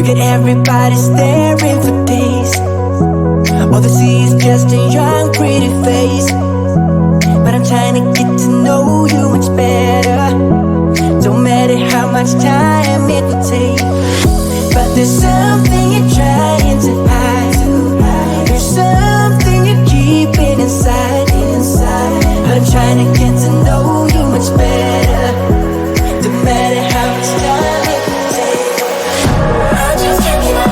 got everybody staring for days. All they see is just a young pretty face. But I'm trying to get to know you much better. Don't matter how much time it will take. But there's something you're trying to hide. There's something you're keeping inside. But I'm trying to get to know you much better. Don't matter how much time it will take. I just can't give up.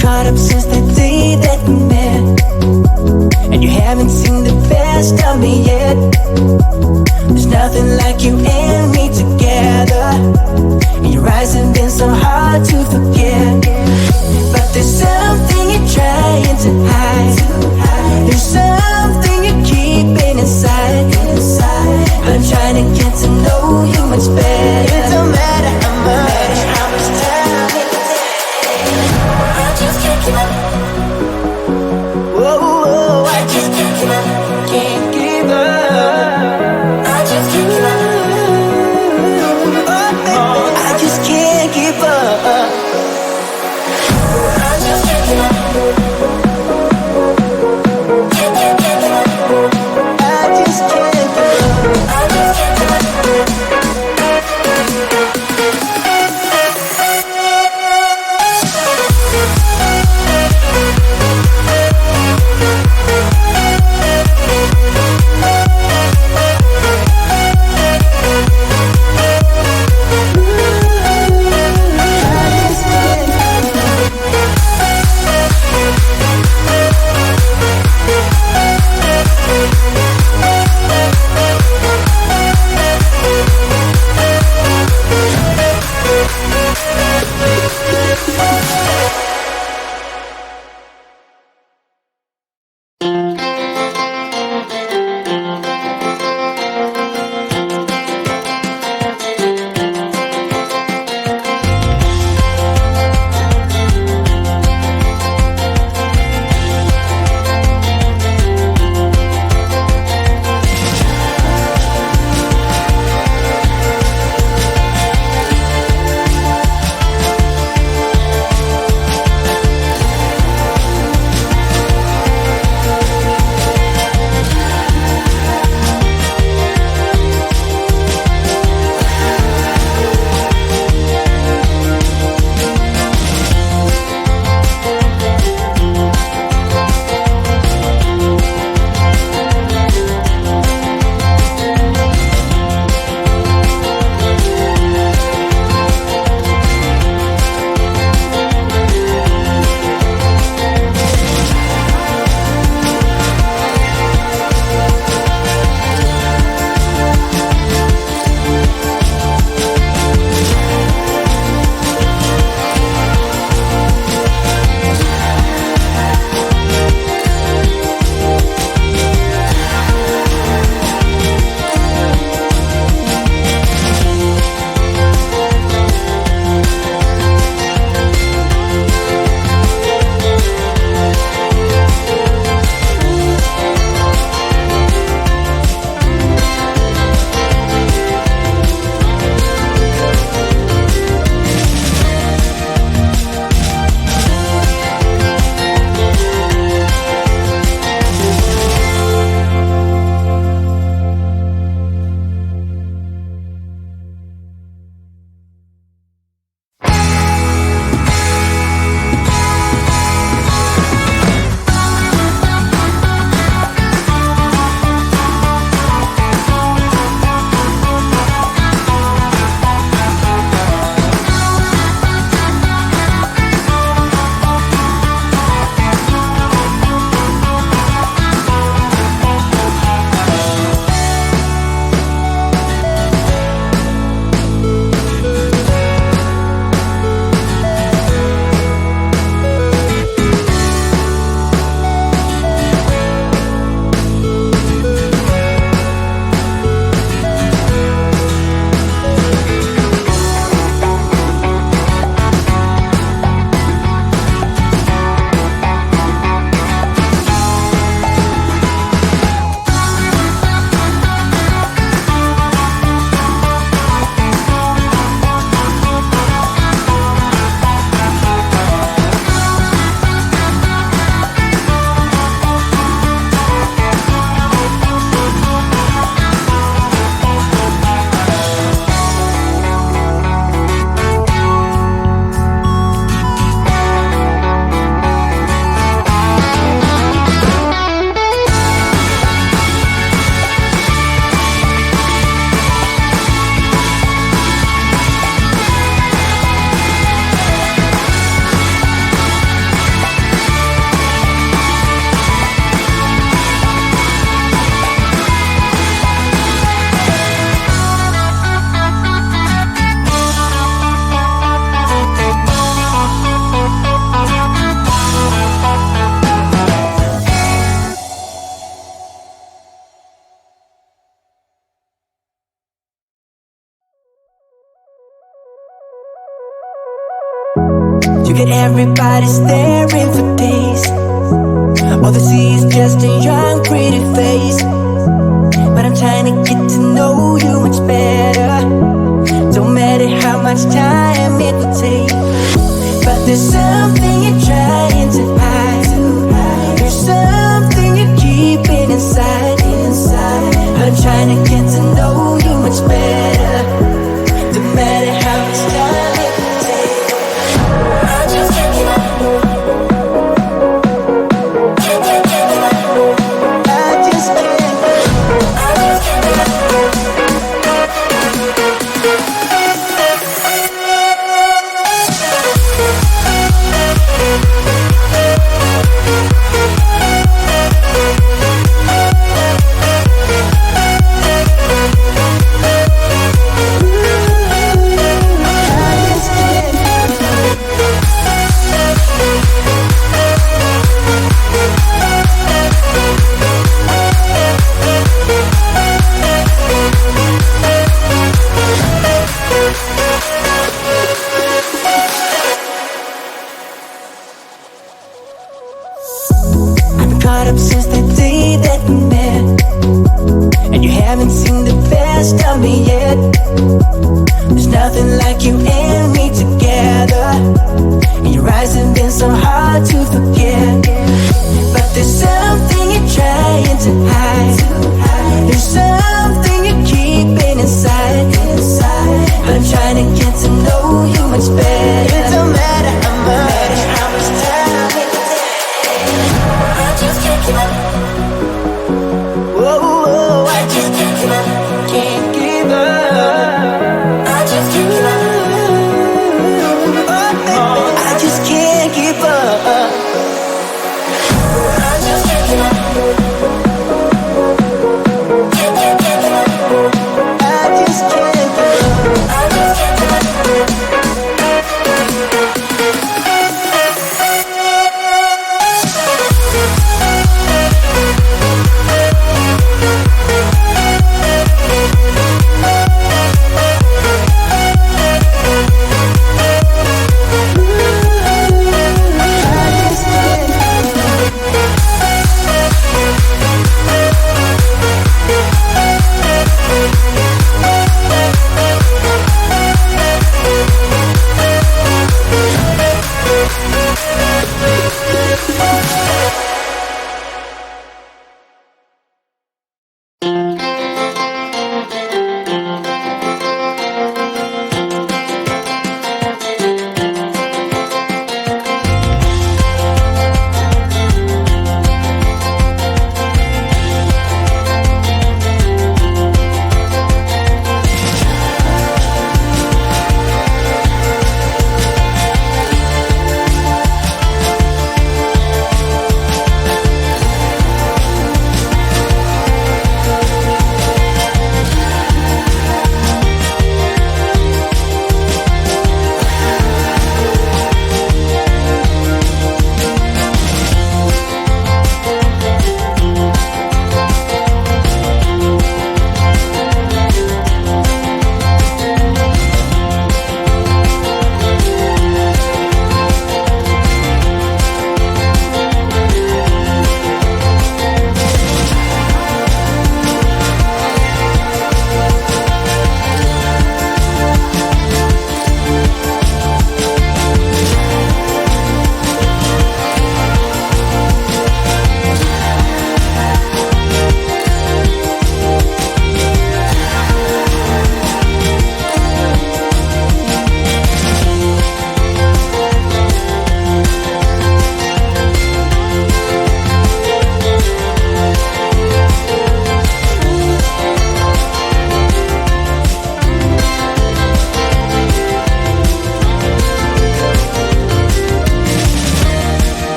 Caught up since the day that we met, and you haven't seen the best of me yet. There's nothing like you and me together, and your eyes have been so hard to forget. But there's something you're trying to hide. There's something you're keeping inside. But I'm trying to get to know you much better. It don't matter how much time it will take. I just can't give up. Whoa, I just can't give up. Can't give up. I just can't give up. Oh, I just can't give up. I just can't give up. Can't give up. I just can't give up. I just can't give up. Figured everybody's staring for days. All they see is just a young pretty face. But I'm trying to get to know you much better. Don't matter how much time it will take. But there's something you're trying to hide. There's something you're keeping inside. But I'm trying to get to know you much better. Don't matter how much time it will take. I just can't get up.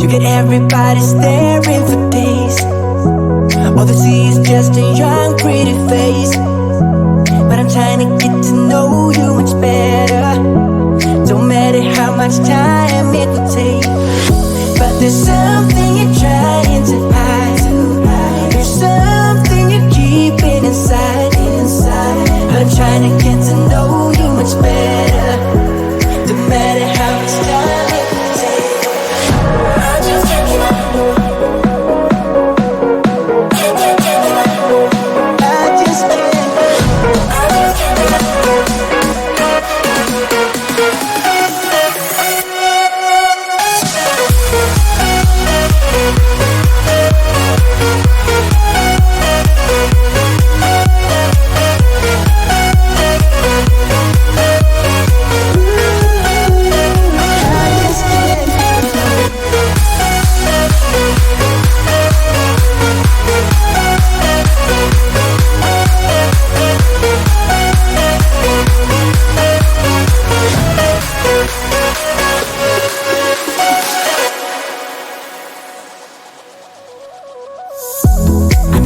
got everybody staring for days. All they see is just a young pretty face. But I'm trying to get to know you much better. Don't matter how much time it will take. But there's something you're trying to hide. There's something you're keeping inside. But I'm trying to get to know you much better. Don't matter how much time it will take. I just can't get up. I just can't.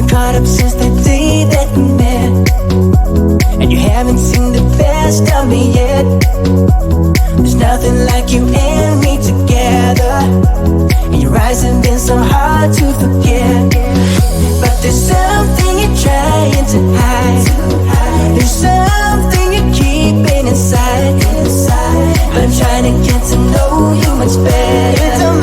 Caught up since the day that we met, and you haven't seen the best of me yet. There's nothing like you and me together, and your eyes have been so hard to forget. But there's something you're trying to hide. There's something you're keeping inside. But I'm trying to get to know you much better.